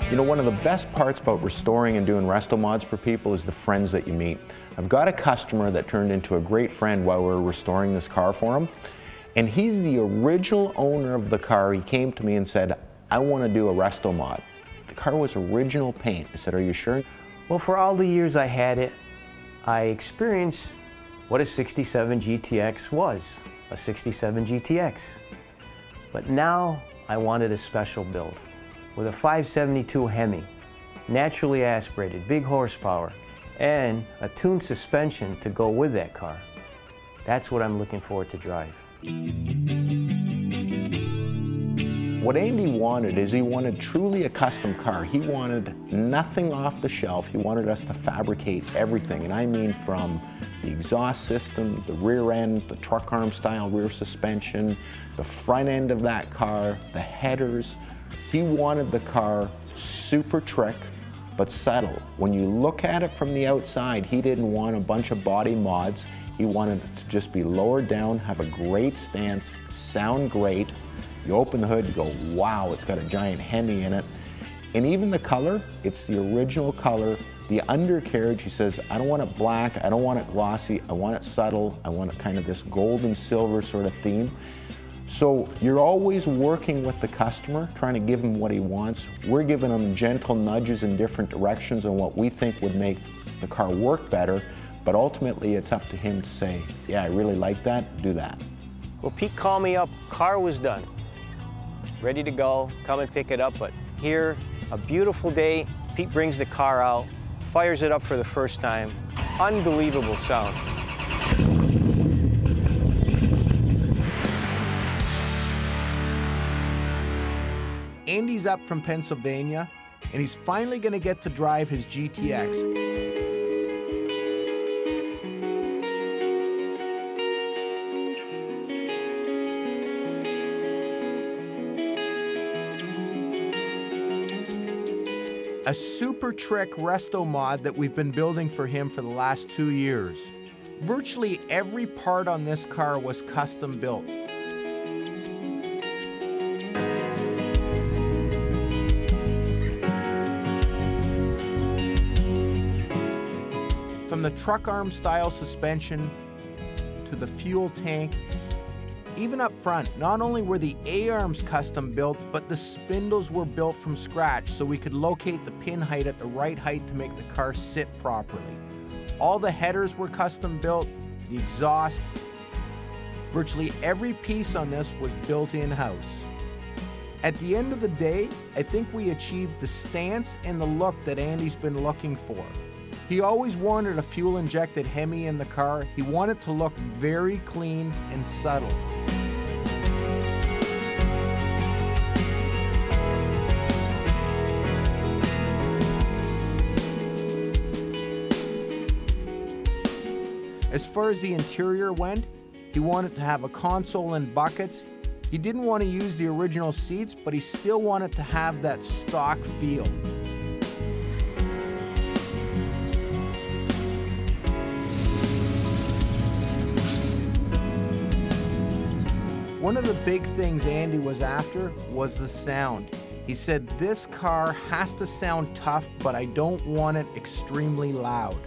You know, one of the best parts about restoring and doing resto mods for people is the friends that you meet. I've got a customer that turned into a great friend while we were restoring this car for him, and he's the original owner of the car. He came to me and said, I want to do a resto mod. The car was original paint. I said, are you sure? Well, for all the years I had it, I experienced what a 67 GTX was, a 67 GTX. But now I wanted a special build with a 572 HEMI, naturally aspirated, big horsepower, and a tuned suspension to go with that car. That's what I'm looking forward to drive. What Andy wanted is he wanted truly a custom car. He wanted nothing off the shelf. He wanted us to fabricate everything, and I mean from the exhaust system, the rear end, the truck arm style rear suspension, the front end of that car, the headers. He wanted the car super trick, but subtle. When you look at it from the outside, he didn't want a bunch of body mods. He wanted it to just be lowered down, have a great stance, sound great. You open the hood, you go, wow, it's got a giant HEMI in it. And even the color, it's the original color. The undercarriage, he says, I don't want it black, I don't want it glossy, I want it subtle, I want it kind of this gold and silver sort of theme. So you're always working with the customer, trying to give him what he wants. We're giving him gentle nudges in different directions on what we think would make the car work better, but ultimately it's up to him to say, yeah, I really like that, do that. Well, Pete called me up, car was done. Ready to go, come and pick it up, but here, a beautiful day, Pete brings the car out, fires it up for the first time. Unbelievable sound. Andy's up from Pennsylvania, and he's finally going to get to drive his GTX. A super trick resto mod that we've been building for him for the last 2 years. Virtually every part on this car was custom built. From the truck arm style suspension to the fuel tank, even up front, not only were the A-arms custom built, but the spindles were built from scratch so we could locate the pin height at the right height to make the car sit properly. All the headers were custom built, the exhaust. Virtually every piece on this was built in-house. At the end of the day, I think we achieved the stance and the look that Andy's been looking for. He always wanted a fuel-injected HEMI in the car. He wanted to look very clean and subtle. As far as the interior went, he wanted to have a console and buckets. He didn't want to use the original seats, but he still wanted to have that stock feel. One of the big things Andy was after was the sound. He said, this car has to sound tough, but I don't want it extremely loud.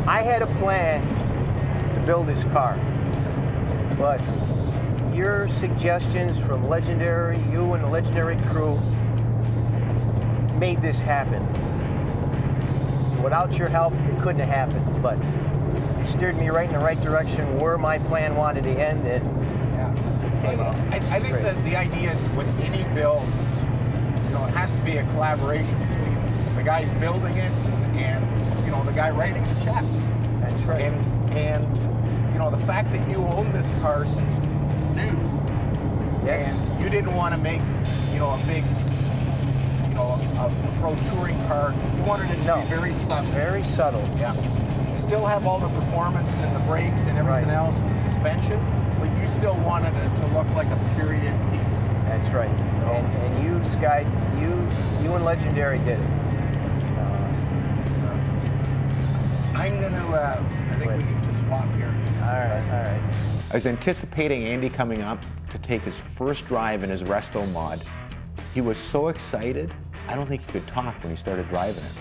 I had a plan to build this car, but your suggestions from Legendary, you and the Legendary crew, made this happen. Without your help, it couldn't have happened, but you steered me right in the right direction where my plan wanted to end, and I think that the idea is with any build, you know, it has to be a collaboration between the guys building it and, you know, the guy writing the checks. That's right. And you know, the fact that you own this car since new, yes, and you didn't want to make, you know, a big, you know, a pro touring car. You wanted it to be very subtle. Very subtle. Yeah. Still have all the performance and the brakes and everything else and the suspension, but you still wanted it to look like a period piece. That's right. And you, Sky, you and Legendary did it. I'm gonna, I think we need to swap here. All right. I was anticipating Andy coming up to take his first drive in his RESTOMOD. He was so excited, I don't think he could talk when he started driving it.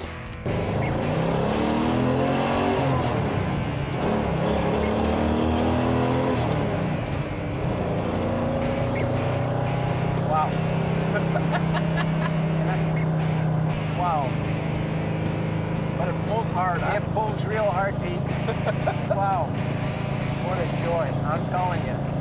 Wow. Wow. But it pulls hard, huh? It pulls real hard, Pete. Wow. What a joy, I'm telling you.